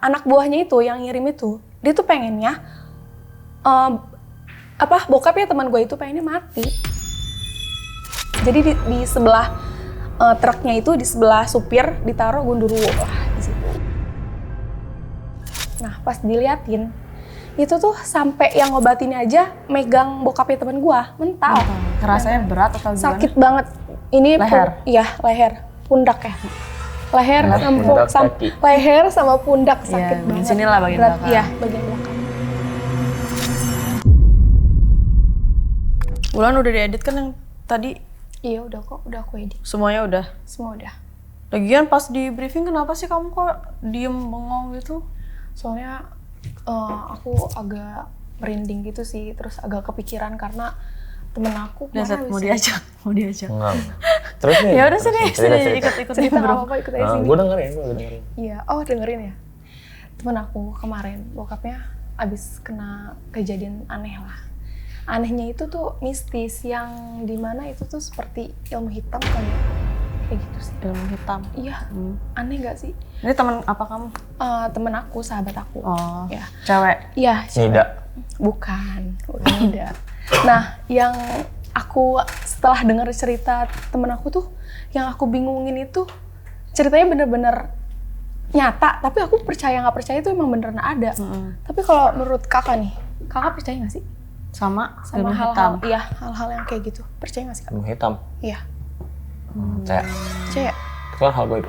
anak buahnya itu yang ngirim itu, dia tuh pengennya bokapnya teman gue itu pengennya mati. Jadi di sebelah truknya itu, di sebelah supir ditaruh Gundurwo lah di situ. Nah pas diliatin itu tuh sampai yang ngobatinnya aja megang bokapnya teman gue mental. Kerasanya berat atau gimana? Sakit banget. Ini leher? Iya leher, pundak ya. Leher sama pundak sakit banget. Di sinilah bagian berat, belakang. Iya bagian belakang. Bulan udah diedit kan yang tadi? Iya udah kok, udah aku edit. Semuanya udah? Semua udah. Lagian pas di briefing kenapa sih kamu kok diem bengong gitu? Soalnya aku agak merinding gitu sih, terus agak kepikiran karena temen aku kemarin mau diajak. Enggak. Terus nih. Ya udah sini ikut cerita apa ikut aja sini. Gue dengerin. Iya, dengerin ya. Temen aku kemarin bokapnya abis kena kejadian aneh lah. Anehnya itu tuh mistis yang dimana itu tuh seperti ilmu hitam kali ya. Kayak gitu sih. Ilmu hitam? Iya, aneh gak sih? Ini teman apa kamu? Temen aku, sahabat aku. Oh, ya. Cewek? Iya, Nida? Bukan Nida. Nah, yang aku setelah dengar cerita temen aku tuh, yang aku bingungin itu ceritanya bener-bener nyata, tapi aku percaya nggak percaya itu emang beneran ada. Tapi kalau menurut kakak nih, kakak percaya nggak sih? Sama hal-hal, iya hal-hal yang kayak gitu, percaya nggak sih kak? Ilmu hitam? Iya. Percaya. Percaya? Itu kan hal gaib.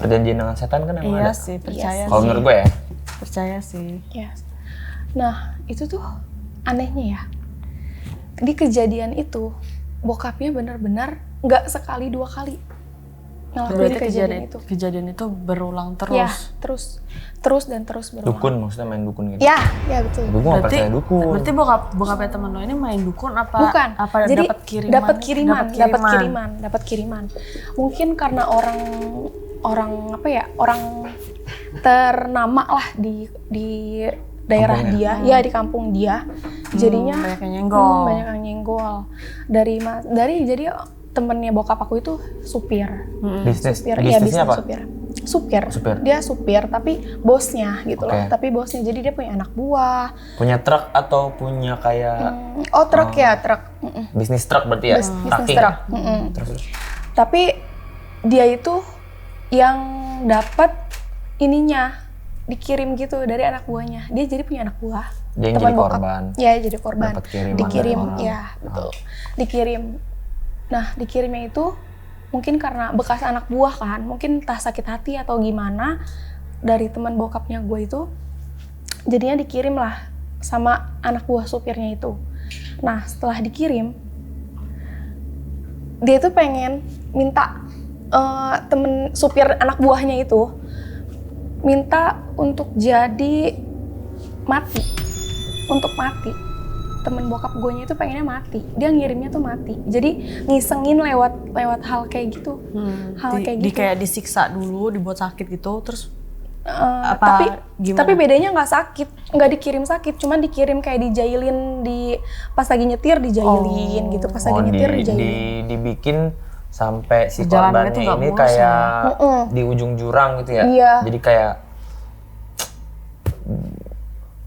Perjanjian dengan setan kan emang iya ada? Sih, percaya Kalau menurut gue ya? Percaya sih. Iya. Nah, itu tuh anehnya ya. Di kejadian itu, bokapnya benar-benar nggak sekali dua kali ngelakuin kejadian itu berulang terus. Ya, terus berulang. Dukun maksudnya main dukun gitu? Ya betul. Gue nggak percaya dukun. Berarti bokapnya temen lo ini main dukun apa? Bukan. Apa jadi dapat kiriman. Mungkin karena orang ternama lah di daerah kampungnya. dia, ya di kampung dia. Jadinya banyak yang nyenggol. Dari jadi temennya bokap aku itu supir. Bisnisnya apa? Supir. Dia supir tapi bosnya gitu loh. Tapi bosnya jadi dia punya anak buah. Punya truk atau punya kayak truk. Bisnis truk berarti ya? Bisnis truk. Terus. Tapi dia itu yang dapat ininya dikirim gitu dari anak buahnya. Dia jadi punya anak buah. Dia yang jadi korban. Iya, jadi korban. Dapat kiriman. Dikirim, ya betul. Dikirim. Nah, dikirimnya itu mungkin karena bekas anak buah kan, mungkin entah sakit hati atau gimana dari teman bokapnya gue itu, jadinya dikirim lah sama anak buah supirnya itu. Nah, setelah dikirim, dia tuh pengen minta temen supir anak buahnya itu minta untuk jadi mati, temen bokap gue itu pengennya mati, dia ngirimnya tuh mati, jadi ngisengin lewat hal kayak gitu, kayak disiksa dulu, dibuat sakit gitu, terus tapi bedanya nggak sakit, nggak dikirim sakit, cuman dikirim kayak dijailin pas lagi nyetir dijailin gitu, pas lagi nyetir dijailin. Dibikin sampai si korbannya ini kayak di ujung jurang gitu ya, jadi kayak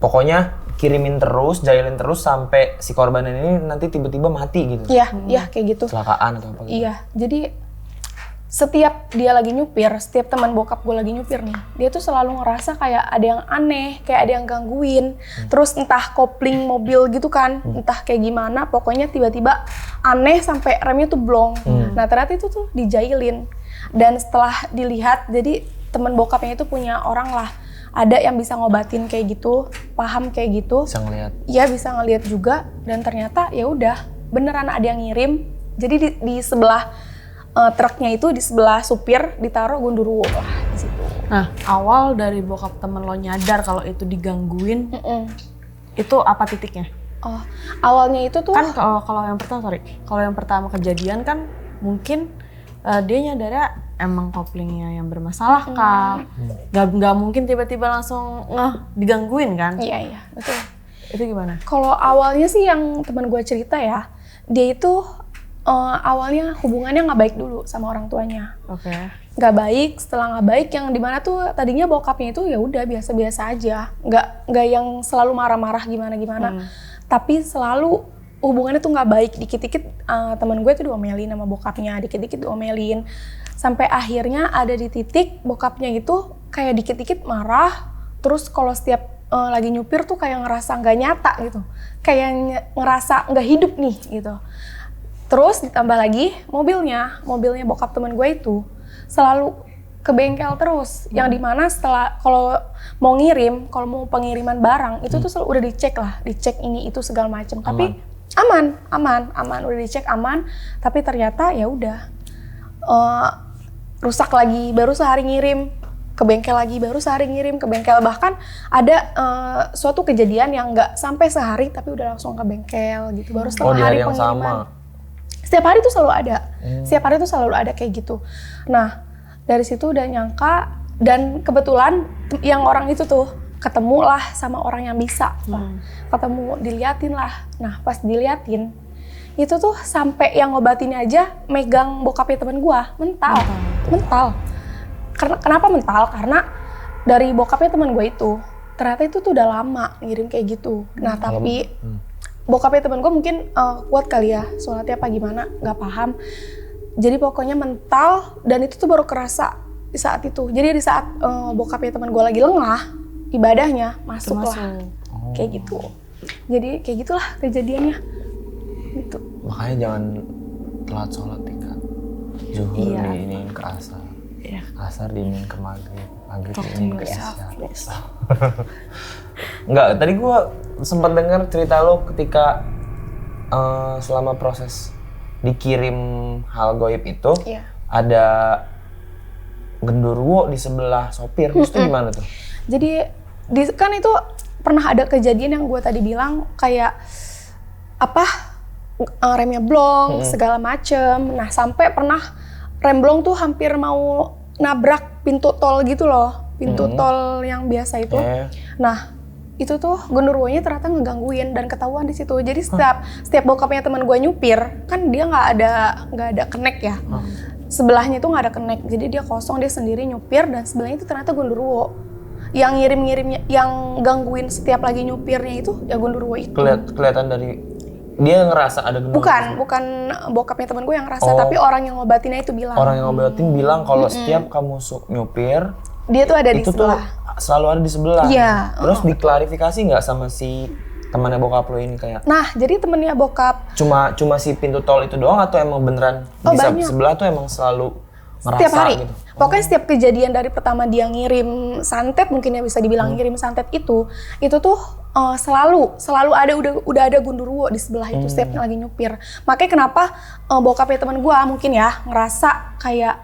pokoknya kirimin terus, jailin terus sampai si korban ini nanti tiba-tiba mati gitu. Iya, kayak gitu. Kecelakaan atau apa gitu. Iya, jadi setiap dia lagi nyupir, setiap teman bokap gue lagi nyupir nih, dia tuh selalu ngerasa kayak ada yang aneh, kayak ada yang gangguin. Terus entah kopling mobil gitu kan, entah kayak gimana, pokoknya tiba-tiba aneh sampai remnya tuh blong. Nah ternyata itu tuh dijailin. Dan setelah dilihat, jadi teman bokapnya itu punya orang lah, ada yang bisa ngobatin kayak gitu, paham kayak gitu. Bisa ngelihat. Iya, bisa ngelihat juga, dan ternyata ya udah beneran ada yang ngirim. Jadi di sebelah truknya itu, di sebelah supir ditaruh Gundurwo lah di situ. Nah, awal dari bokap temen lo nyadar kalau itu digangguin, itu apa titiknya? Oh, awalnya itu tuh kan kalau yang pertama kejadian kan mungkin dia nyadarnya emang koplingnya yang bermasalah kah? Gak mungkin tiba-tiba langsung digangguin kan? Iya, betul. Itu gimana? Kalau awalnya sih yang teman gue cerita ya, dia itu awalnya hubungannya nggak baik dulu sama orang tuanya. Oke. Nggak baik, setelah nggak baik yang dimana tuh tadinya bokapnya itu ya udah biasa-biasa aja, nggak yang selalu marah-marah gimana-gimana, tapi selalu hubungannya tuh nggak baik, dikit-dikit teman gue tuh diomelin sama bokapnya, dikit-dikit diomelin, sampai akhirnya ada di titik bokapnya itu kayak dikit-dikit marah, terus kalau setiap lagi nyupir tuh kayak ngerasa nggak nyata gitu, kayak ngerasa nggak hidup nih gitu. Terus ditambah lagi mobilnya bokap teman gue itu selalu ke bengkel terus, yang dimana setelah kalau mau pengiriman barang itu tuh selalu udah dicek ini itu segala macam, tapi aman, udah dicek aman, tapi ternyata ya udah rusak lagi, baru sehari ngirim ke bengkel lagi, baru sehari ngirim ke bengkel, bahkan ada suatu kejadian yang nggak sampai sehari tapi udah langsung ke bengkel gitu, baru setelah hari pengiriman. Setiap hari tuh selalu ada, setiap hari tuh selalu ada kayak gitu. Nah, dari situ udah nyangka, dan kebetulan yang orang itu tuh ketemu lah sama orang yang bisa, ketemu, diliatin lah. Nah, pas diliatin, itu tuh sampai yang ngobatinnya aja megang bokapnya temen gua, mental. Kenapa mental? Karena dari bokapnya temen gua itu, ternyata itu tuh udah lama ngirim kayak gitu. Nah, tapi bokapnya temen gue mungkin kuat kali ya, sholatnya apa gimana, nggak paham. Jadi pokoknya mental, dan itu tuh baru kerasa di saat itu. Jadi di saat bokapnya temen gue lagi lengah, ibadahnya masuk lah. Kayak gitu. Jadi kayak gitulah kejadiannya. Gitu. Makanya jangan telat sholat Tika. Zuhur diinin ke asar. Asar diinin ke maghrib. Maghrib diinin ke isya. Enggak, tadi gue sempat dengar cerita lo ketika selama proses dikirim hal goib itu ada genderuwo di sebelah sopir. Terus itu gimana tuh? Jadi kan itu pernah ada kejadian yang gue tadi bilang kayak remnya blong segala macem. Nah, sampai pernah rem blong tuh hampir mau nabrak pintu tol gitu loh, pintu tol yang biasa itu. Nah, itu tuh genderuwonya ternyata ngegangguin dan ketahuan di situ. Jadi setiap bokapnya teman gue nyupir, kan dia nggak ada connect ya. Sebelahnya tuh nggak ada connect, jadi dia kosong, dia sendiri nyupir, dan sebelahnya itu ternyata genderuwo. Yang ngirim-ngirimnya, yang gangguin setiap lagi nyupirnya itu ya genderuwo itu. Kelihatan dari dia ngerasa ada genderuwo. Bukan bokapnya teman gue yang ngerasa, tapi orang yang ngobatinnya itu bilang. Orang yang ngobatin bilang kalau setiap kamu nyupir, dia tuh ada di sebelah. Tuh selalu ada di sebelah. Iya. Terus diklarifikasi nggak sama si temannya bokap lo ini kayak? Nah, jadi temennya bokap. Cuma si pintu tol itu doang atau emang beneran di sebelah tuh emang selalu ngerasa setiap hari. Gitu? Pokoknya setiap kejadian dari pertama dia ngirim santet, mungkin ya bisa dibilang ngirim santet itu tuh selalu ada udah ada genderuwo di sebelah itu setiap lagi nyupir. Makanya kenapa bokapnya teman gua mungkin ya ngerasa kayak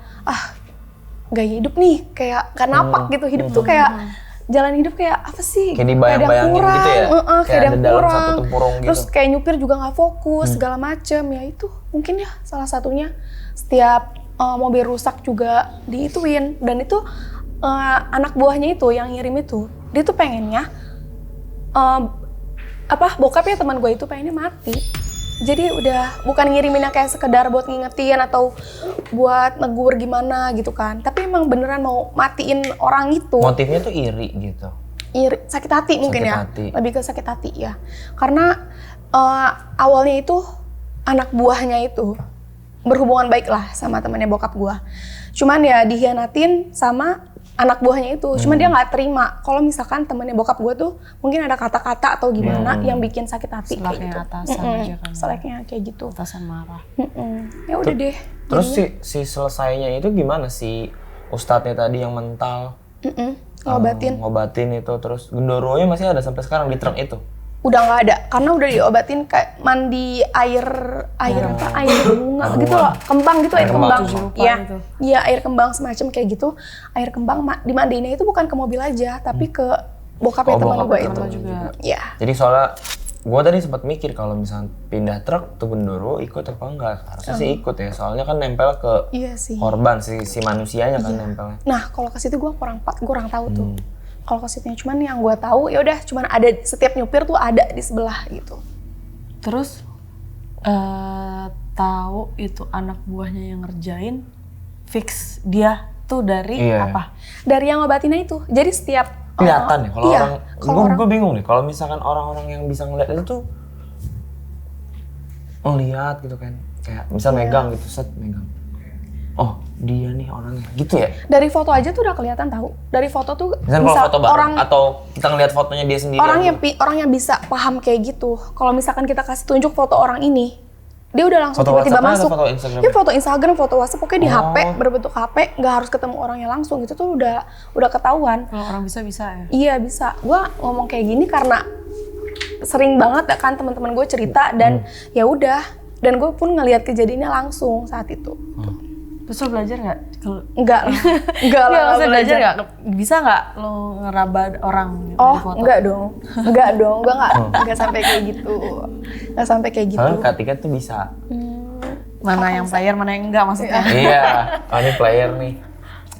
gaya hidup nih, kayak gak napak gitu hidup tuh, kayak jalan hidup kayak apa sih? Kayak dibayang-bayangin gitu ya? Kayak ada dalam satu tempurung gitu. Terus kayak nyupir juga gak fokus, segala macem. Ya itu mungkin ya salah satunya. Setiap mobil rusak juga diituin. Dan itu anak buahnya itu yang ngirim itu, dia tuh pengennya bokapnya teman gue itu pengennya mati. Jadi udah bukan ngiriminnya kayak sekedar buat ngingetin atau buat negur gimana gitu kan. Tapi emang beneran mau matiin orang itu. Motifnya tuh iri gitu? Iri, sakit hati mungkin sakit hati. Lebih ke sakit hati ya. Karena awalnya itu anak buahnya itu berhubungan baik lah sama temannya bokap gua. Cuman ya dihianatin sama anak buahnya itu, cuman dia nggak terima kalau misalkan temennya bokap gue tuh mungkin ada kata-kata atau gimana yang bikin sakit hati. Seleknya kayak gitu. Atasan aja kan. Seleknya kayak gitu. Atasan marah. Ya udah deh. Terus si selesainya itu gimana si ustadznya tadi yang mental? Ngobatin itu, terus genderuwonya masih ada sampai sekarang di truk itu? Udah nggak ada, karena udah diobatin kayak mandi air bunga gitu loh, kembang gitu, air kembang. Iya, air kembang semacam kayak gitu. Air kembang dimandiinnya itu bukan ke mobil aja, tapi ke bokapnya teman gue itu. Iya. Jadi soalnya gue tadi sempat mikir kalau misalnya pindah truk tuh genderuwo ikut apa enggak? Harusnya sih ikut ya, soalnya kan nempel ke korban si manusianya kan nempelnya. Nah kalau ke situ gue kurang tahu tuh. Kalau ke situnya, cuman yang gue tahu ya udah cuman ada setiap nyupir tuh ada di sebelah gitu. Terus tahu itu anak buahnya yang ngerjain, fix dia tuh dari apa? Dari yang ngobatinnya itu. Jadi setiap kelihatan ya kalau gue bingung nih kalau misalkan orang-orang yang bisa ngeliat itu tuh ngeliat gitu kan, kayak misal megang gitu, megang. Oh dia nih orangnya gitu ya? Dari foto aja tuh udah kelihatan tahu. Dari foto tuh misal foto bareng atau kita ngeliat fotonya dia sendiri. Orang yang bisa paham kayak gitu. Kalau misalkan kita kasih tunjuk foto orang ini, dia udah langsung tiba-tiba masuk. Foto Instagram? Dia foto Instagram, foto WhatsApp, pokoknya di HP, berbentuk HP, nggak harus ketemu orangnya langsung. Itu tuh udah ketahuan. Kalau orang bisa ya? Iya bisa. Gua ngomong kayak gini karena sering banget kan teman-teman gue cerita dan ya udah. Dan gue pun ngelihat kejadiannya langsung saat itu. Terus lo belajar nggak? Enggak lah. Enggak lah. Maksudnya belajar nggak? Bisa nggak lo ngeraba orang gitu dari foto? Enggak dong. Gue nggak sampai kayak gitu. Nggak sampai kayak gitu. Soalnya Kak Tika tuh bisa. Mana yang player, mana yang enggak maksudnya? Iya, ini player nih.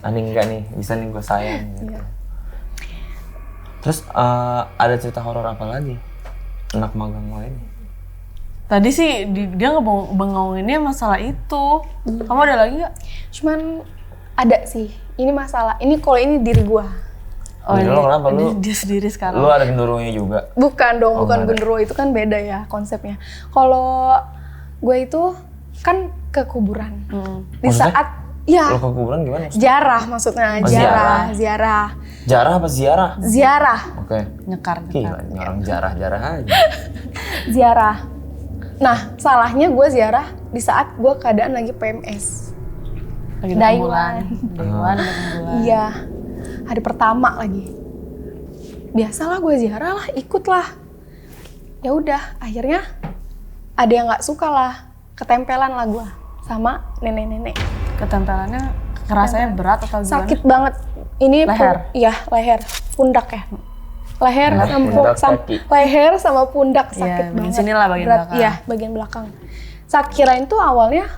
Ini enggak nih, bisa nih gue sayang. Gitu. Iya. Terus ada cerita horor apa lagi? Anak magang lain? Tadi sih dia ngebongoinnya masalah itu. Kamu ada lagi nggak? Cuman ada sih. Ini masalah. Ini kalau ini diri gua. Oh ini kenapa lu? Dia sendiri sekarang. Lu ada genderuwonya juga? Bukan dong, bukan genderuwo, itu kan beda ya konsepnya. Kalau gue itu kan ke kuburan. Di maksudnya? saat ya. Lu ke kuburan gimana? Ziarah maksudnya, ziarah. Jarah apa ziarah? Ziarah. Oke. Nyekar. Gila, orang jarah aja. Ziarah. Nah, salahnya gue ziarah di saat gue keadaan lagi PMS. Lagi Dayuan. bulan. Iya, hari pertama lagi. Biasalah gue ziarah lah, ikut lah. Ya udah, akhirnya ada yang nggak suka lah, ketempelan lah gue sama nenek-nenek. Ketempelannya kerasanya berat atau gimana? Sakit banget. Ini leher? Iya, leher, pundak ya. Leher sama pundak sakit banget. Sinilah bagian belakang. Iya, bagian belakang. Saat kirain tuh awalnya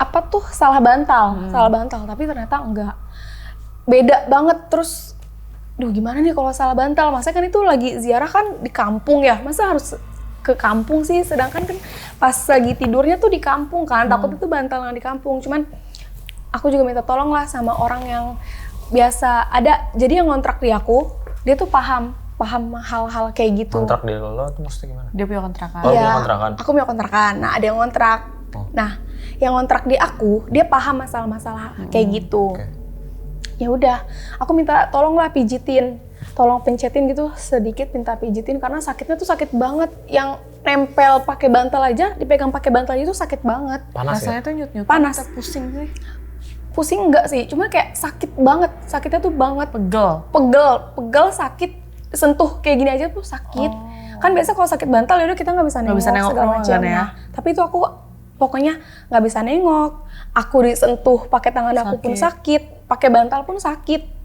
apa tuh salah bantal, tapi ternyata enggak. Beda banget. Terus gimana nih kalau salah bantal? Masa kan itu lagi ziarah kan di kampung ya. Masa harus ke kampung sih? Sedangkan kan pas lagi tidurnya tuh di kampung kan. Takut itu bantal yang di kampung. Cuman aku juga minta tolong lah sama orang yang biasa ada. Jadi yang ngontrak di aku, dia tuh paham hal-hal kayak gitu. Kontrak di lo tuh maksudnya gimana? Dia punya kontrakan. Oh, iya, punya kontrakan. Aku punya kontrakan. Nah, ada yang ngontrak. Nah, yang ngontrak di aku, dia paham masalah-masalah kayak gitu. Okay. Ya udah, aku minta tolong lah pijitin. Tolong pencetin gitu sedikit, minta pijitin karena sakitnya tuh sakit banget. Yang nempel pakai bantal aja, dipegang pakai bantal itu sakit banget. Panas rasanya ya? tuh nyut-nyut. Panas. Pusing sih. Pusing enggak sih, cuma kayak sakit banget. Sakitnya tuh banget. Pegel sakit. Sentuh kayak gini aja tuh sakit. Kan biasa kalau sakit bantal ya udah kita nggak bisa nengok segala macam. Ya? Tapi itu aku pokoknya nggak bisa nengok. Aku disentuh pakai tangan aku pun sakit, pakai bantal pun sakit.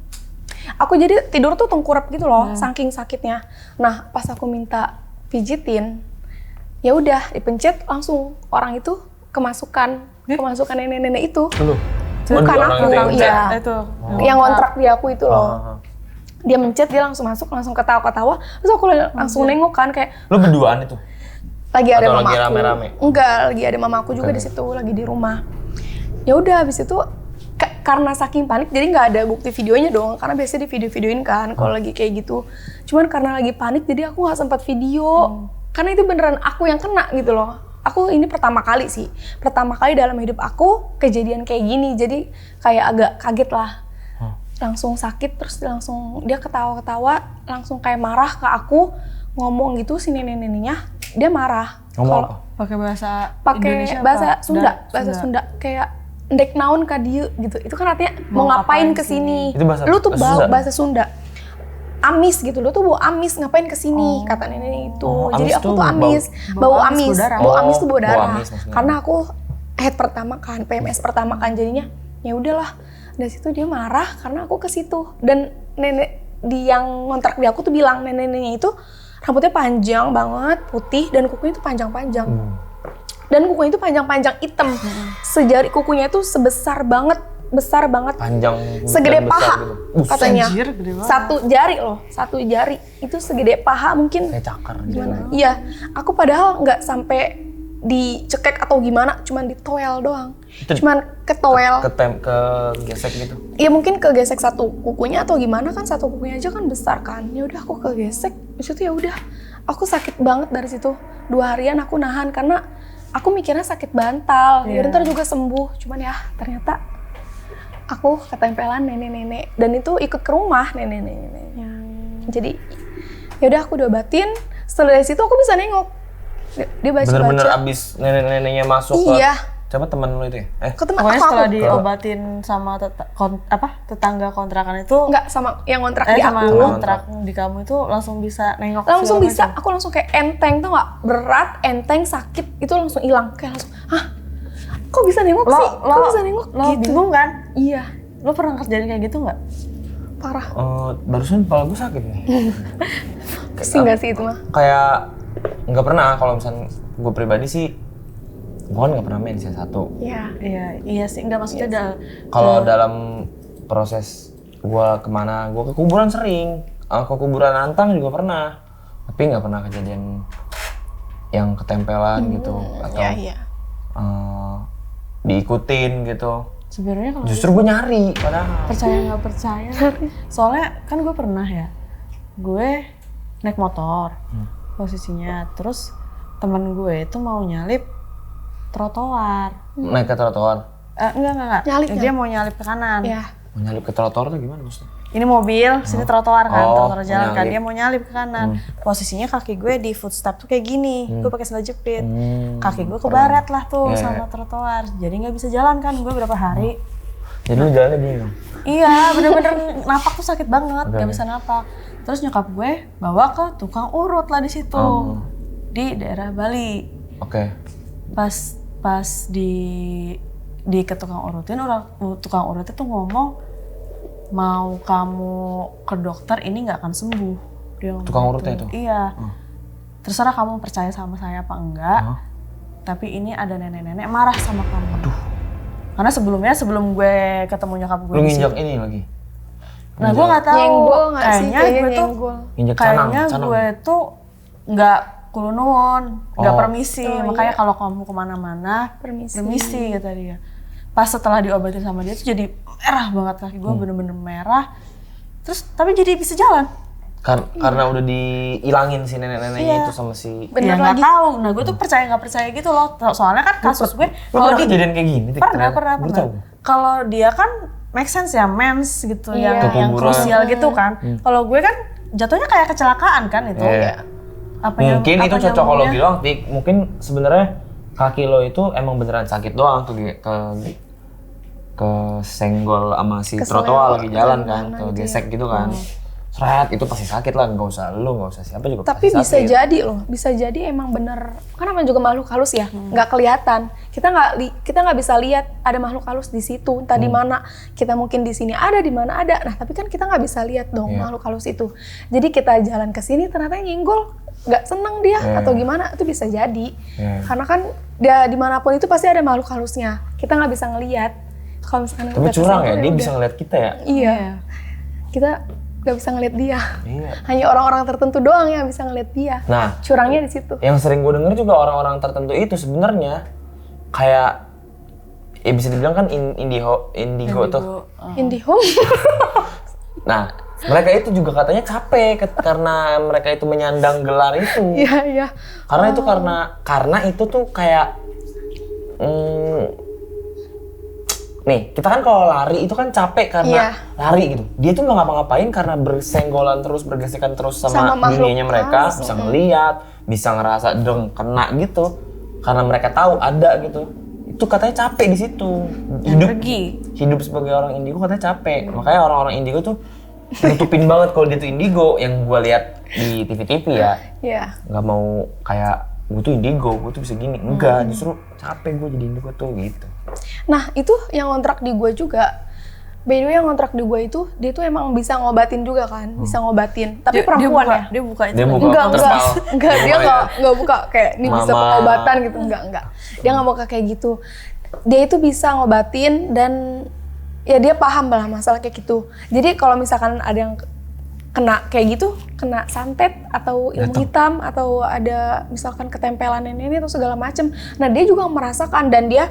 Aku jadi tidur tuh tengkurap gitu loh, saking sakitnya. Nah, pas aku minta pijitin, ya udah dipencet langsung orang itu kemasukan nenek-nenek itu. Bukan aku, iya. Itu. Yang ngontrak di aku itu loh. Dia mencet, dia langsung masuk, langsung ketawa-ketawa. Terus aku langsung nengok kan kayak. Lu berduaan itu? Lagi ada mamaku. Atau lagi rame-rame? Enggak, lagi ada mamaku juga di situ, lagi di rumah. Ya udah, habis itu karena saking panik, jadi nggak ada bukti videonya dong. Karena biasanya di video-videoin kan kalau lagi kayak gitu. Cuman karena lagi panik, jadi aku nggak sempat video. Karena itu beneran aku yang kena gitu loh. Aku ini pertama kali sih. Pertama kali dalam hidup aku kejadian kayak gini. Jadi kayak agak kaget lah. Langsung sakit, terus langsung dia ketawa-ketawa, langsung kayak marah ke aku. Ngomong gitu si nenek-neneknya, dia marah. Ngomong apa? Pakai bahasa Indonesia bahasa Sunda. Bahasa Sunda. Kayak ndek naon ka dieu gitu. Itu kan artinya mau ngapain ke sini. Lu tuh bawa bahasa Sunda. Amis gitu, lu tuh bawa amis ngapain kesini, kata nenek itu. Jadi aku tuh amis, bau amis. Bau amis tuh bau darah. Karena aku head pertama kan, PMS pertama kan, jadinya ya udahlah. Dari situ dia marah karena aku ke situ. Dan nenek yang ngontrak di aku tuh bilang neneknya itu rambutnya panjang banget, putih, dan kukunya itu panjang-panjang. Dan kukunya itu panjang-panjang hitam. Sejari kukunya itu besar banget. Panjang. Segede paha gitu. Katanya. Anjir, satu jari itu segede paha mungkin. Kayak cakar gitu. Gimana? Iya, aku padahal nggak sampai dicekek atau gimana, cuman ditoel doang. Cuman ketowel. Ke gesek gitu. Iya mungkin kegesek satu kukunya atau gimana kan, satu kukunya aja kan besar kan. Ya udah aku kegesek. Habis itu ya udah. Aku sakit banget dari situ. 2 harian aku nahan karena aku mikirnya sakit bantal. Ya ntar juga sembuh. Cuman ya ternyata aku ketempelan nenek-nenek dan itu ikut ke rumah nenek-nenek. Jadi ya udah aku diobatin. Setelah dari situ aku bisa nengok. Dia baca-baca. Bener-bener abis nenek-neneknya masuk iya. Coba temen lu itu ya? Pokoknya setelah diobatin sama tetangga kontrakan itu enggak sama yang kontrak di sama aku. kontrak di kamu itu langsung bisa nengok. Langsung bisa, aku langsung kayak enteng tuh nggak, berat, enteng, sakit itu langsung hilang. Kayak langsung, hah? Kok bisa nengok sih? Kok bisa nengok? Lo gitu. bingung kan? Iya. Lo pernah kerjain kayak gitu nggak? Parah. Barusan kepala gue sakit nih. Pusing nggak sih itu mah? Kayak nggak pernah, kalau misalnya gue pribadi sih, gue kan nggak pernah main C1. Iya sih, nggak maksudnya Kalau dalam proses gue kemana, gue ke kuburan sering, ke kuburan Antang juga pernah, tapi nggak pernah kejadian yang ketempelan gitu atau diikutin gitu. Sebenarnya kalau justru gue nyari, padahal percaya nggak percaya, soalnya kan gue pernah ya, gue naik motor posisinya, terus temen gue itu mau nyalip trotoar. Naik ke trotoar? Enggak. Dia mau nyalip ke kanan. Iya. Mau nyalip ke trotoar tuh gimana maksudnya? Ini mobil, sini trotoar kan, trotoar jalan kan. Nyalip. Dia mau nyalip ke kanan. Posisinya kaki gue di footstep tuh kayak gini. Gue pakai sandal jepit. Kaki gue kebaret lah tuh sama trotoar. Jadi nggak bisa jalan kan gue berapa hari. Jadi lu jalannya bingung? Iya, bener-bener napak tuh sakit banget, nggak bisa napak. Terus nyokap gue bawa ke tukang urut lah di situ, di daerah Bali. Oke. Pas di ke tukang urutin, tukang urutnya tuh ngomong, mau kamu ke dokter ini nggak akan sembuh. Dia tukang urutnya itu? Iya. Terserah kamu percaya sama saya apa enggak, tapi ini ada nenek-nenek marah sama kamu. Aduh. Karena sebelum gue ketemu nyokap gue. Lu nginjak ini lagi? Nah gue nggak tahu. Nyenggol nggak sih? Kayaknya gue tuh, kayaknya canang. gue tuh nggak kulunun, nggak permisi. Makanya kalau kamu kemana-mana permisi kata dia. Pas setelah diobatin sama dia tuh jadi merah banget kaki gue, bener-bener merah. Terus tapi jadi bisa jalan. Karena udah dihilangin si nenek-neneknya itu sama si... Bener lagi. Nggak tahu. Nah gue tuh percaya nggak percaya gitu loh. Soalnya kan kasus gue... Lo pernah kejadian kayak gini? Pernah. Kalau dia kan make sense ya, mens gitu, yang krusial gitu kan. Kalau gue kan jatuhnya kayak kecelakaan kan itu. Mungkin itu cocokologi doang, Tik. Mungkin sebenarnya kaki lo itu emang beneran sakit doang tuh ke senggol sama si trotoar lagi jalan kan, ke gesek gitu kan. Seret, itu pasti sakit lah, nggak usah siapa juga tapi pasti bisa sakit. jadi loh, bisa jadi emang bener, kan namanya juga makhluk halus ya, nggak kelihatan. Kita nggak bisa lihat ada makhluk halus di situ, entah di mana. Kita mungkin di sini ada, di mana ada. Nah tapi kan kita nggak bisa lihat dong makhluk halus itu. Jadi kita jalan ke sini ternyata nyenggol, nggak seneng dia atau gimana, itu bisa jadi. Karena kan dia dimanapun itu pasti ada makhluk halusnya. Kita nggak bisa ngelihat. Kalau misalkan tapi curang ya, dia bisa ngeliat kita ya. Iya. Kita nggak bisa ngeliat dia. Hanya orang-orang tertentu doang yang bisa ngeliat dia. Nah, curangnya di situ. Yang sering gue denger juga orang-orang tertentu itu sebenarnya kayak bisa dibilang kan indigo tuh. Indigo. Nah, mereka itu juga katanya capek karena mereka itu menyandang gelar itu. Iya. Karena itu karena itu tuh kayak nih, kita kan kalau lari itu kan capek karena lari gitu. Dia tuh nggak ngapa-ngapain karena bersenggolan terus, bergesekan terus sama dunianya mereka, bisa ngeliat, bisa ngerasa kena gitu. Karena mereka tahu ada gitu. Itu katanya capek di situ. Hidup sebagai orang indigo katanya capek. Makanya orang-orang indigo tuh nutupin banget kalau dia tuh indigo, yang gue lihat di TV-TV ya. Nggak mau kayak gue tuh indigo, gue tuh bisa gini. Enggak, justru capek gue jadi indigo tuh gitu. Nah itu yang ngontrak di gue juga. By the way yang ngontrak di gue itu, dia tuh emang bisa ngobatin juga kan, bisa ngobatin. Tapi perempuan ya? Dia buka itu. Enggak, dia nggak buka kayak ini bisa pengobatan gitu, enggak. Dia nggak buka kayak gitu. Dia itu bisa ngobatin dan ya dia paham lah masalah kayak gitu. Jadi kalau misalkan ada yang kena kayak gitu, kena santet atau ilmu hitam atau ada misalkan ketempelan nenek atau segala macem. Nah dia juga merasakan dan dia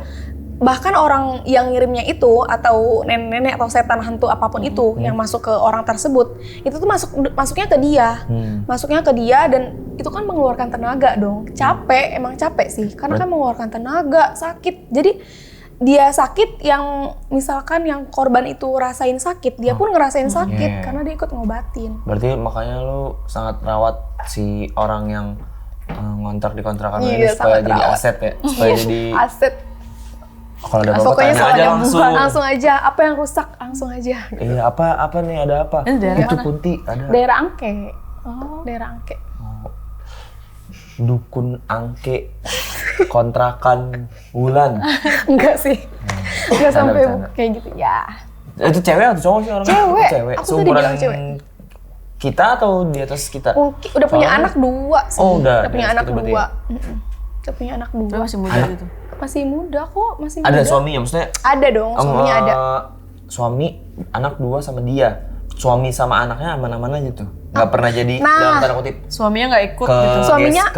bahkan orang yang ngirimnya itu atau nenek-nenek atau setan hantu apapun itu yang masuk ke orang tersebut itu tuh masuknya ke dia, masuknya ke dia dan itu kan mengeluarkan tenaga dong, emang capek sih karena kan mengeluarkan tenaga, sakit. Jadi dia sakit yang misalkan yang korban itu rasain sakit, dia pun ngerasain sakit karena dia ikut ngobatin. Berarti makanya lu sangat rawat si orang yang ngontrak di kontrakan ini supaya jadi aset ya, supaya jadi aset. Kalau ada apa-apa Pokoknya tanya aja langsung aja, apa yang rusak langsung aja. Iya, apa nih, ada apa? Daerah itu mana? Kunti ada. Daerah Angke. Daerah Angke. Dukun Angke, kontrakan Wulan. Enggak sih. Enggak sampai Bercanda. kayak gitu. Ya. Itu cewek atau cowok sih orangnya? Cewek. Cewek. Aku tadi Seumuran bilang cewek. kita atau di atas kita? Mungkin udah punya Soalnya- anak 2 sih. Oh, udah punya di anak situ berarti 2. ya? Udah punya anak 2. Dia masih muda gitu. Masih muda kok, masih muda. Ada suaminya, maksudnya? Ada dong, suaminya ada. Suami, anak 2 sama dia. Suami sama anaknya aman-aman aja tuh. Nggak pernah jadi Nah. dalam tanda kutip Suaminya nggak ikut ke gitu. Suaminya-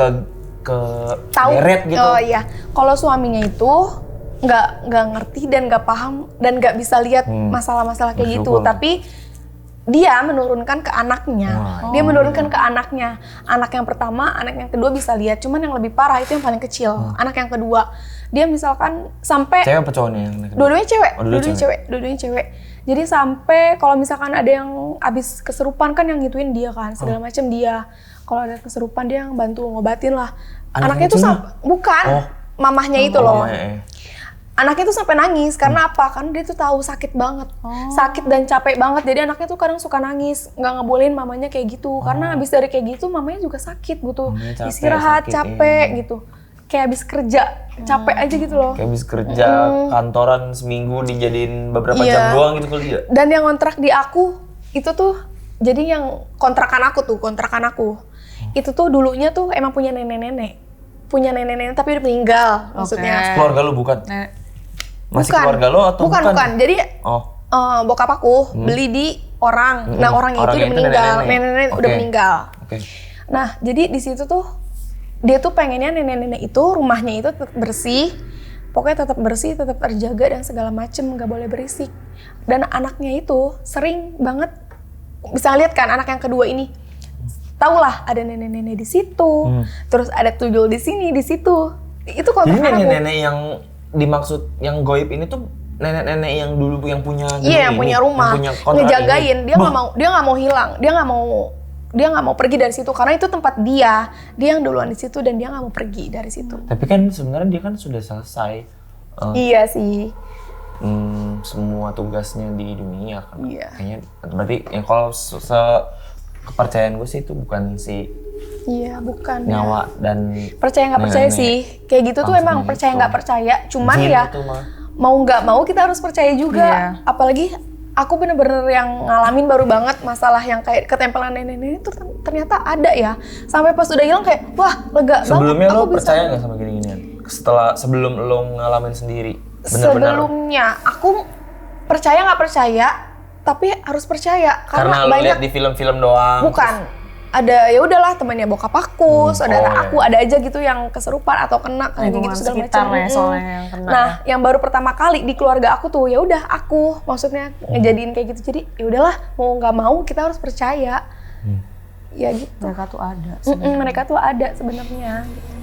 ke Tahu. deret gitu. Oh iya. Kalau suaminya itu nggak ngerti dan nggak paham dan nggak bisa lihat masalah-masalah kayak gitu. Bersyukur. Tapi dia menurunkan ke anaknya. Wah. Dia menurunkan ke anaknya. Anak yang pertama, anak yang kedua bisa lihat. Cuman yang lebih parah itu yang paling kecil. Anak yang kedua, dia misalkan sampai Cewek apa cowok nih yang naik? dua-duanya cewek, Oh, dua-duanya dua-duanya cewek. Jadi sampai kalau misalkan ada yang abis keserupan kan yang ngituin dia kan, segala macam dia. Kalau ada keserupan dia yang bantu ngobatin lah. Anaknya tuh kecilnya? bukan Oh. mamahnya itu loh. iya. Anaknya tuh sampai nangis karena apa? Karena dia tuh tahu sakit banget, sakit dan capek banget. Jadi anaknya tuh kadang suka nangis, nggak ngebolehin mamanya kayak gitu. Karena abis dari kayak gitu mamanya juga sakit, butuh Mamanya capek, istirahat, sakit, capek iya. gitu. Kayak abis kerja, capek aja gitu loh. Kayak habis kerja kantoran seminggu dijadiin beberapa Iya. jam doang gitu kali ya. Dan yang kontrak di aku itu tuh, jadi yang kontrakan aku. Itu tuh dulunya tuh emang punya nenek-nenek. Punya nenek-nenek tapi udah meninggal maksudnya. Keluarga lu bukan? Nenek. Masih Bukan. keluarga lu atau bukan? Bukan. Jadi Oh. bokap aku beli di orang. Nah orangnya itu udah Orangnya itu meninggal. nenek-nenek. Nenek-nenek udah Oke. meninggal. Oke. Nah jadi di situ tuh dia tuh pengennya nenek-nenek itu rumahnya itu tetap bersih. Pokoknya tetap bersih, tetap terjaga dan segala macem, nggak boleh berisik. Dan anaknya itu sering banget bisa lihat kan anak yang kedua ini. Tahulah ada nenek-nenek di situ, terus ada tuyul di sini, di situ. Itu Jadi kontrakan aku. nenek-nenek yang dimaksud yang goib ini tuh nenek-nenek yang dulu yang punya gedung Iya, yang ini, punya rumah, yang punya kontrakan ngejagain. ini. Dia nggak mau hilang, dia nggak mau pergi dari situ karena itu tempat dia yang duluan di situ dan dia nggak mau pergi dari situ. Tapi kan sebenarnya dia kan sudah selesai Iya sih. semua tugasnya di dunia kan. Iya. Kayaknya berarti yang kalau kepercayaan gue sih itu bukan si Iya, bukan. nyawa dan Percaya nggak percaya nenek. sih. Kayak gitu tuh Langsung emang gitu. percaya nggak percaya. Cuman Jin ya itu mah. mau nggak mau kita harus percaya juga. Iya. Apalagi aku bener-bener yang ngalamin baru banget masalah yang kayak ketempelan nenek-nenek itu ternyata ada ya. Sampai pas udah hilang kayak wah lega Sebelumnya banget. lo Aku bisa- percaya nggak sama gini-ginian? Sebelum lo ngalamin sendiri, benar-benar. Sebelumnya aku percaya nggak percaya, tapi harus percaya Karena lo lihat di film-film doang. bukan ada ya udahlah temannya bokap aku, saudara oh, iya. aku ada aja gitu yang keserupan atau kena kayak Lingkungan gitu segala sekitar macam. lah ya, soalnya yang kena Nah, yang baru pertama kali di keluarga aku tuh ya udah aku maksudnya ngejadiin kayak gitu. Jadi ya udahlah mau nggak mau kita harus percaya. Ya gitu. mereka tuh ada. Mereka tuh ada sebenarnya. Gitu.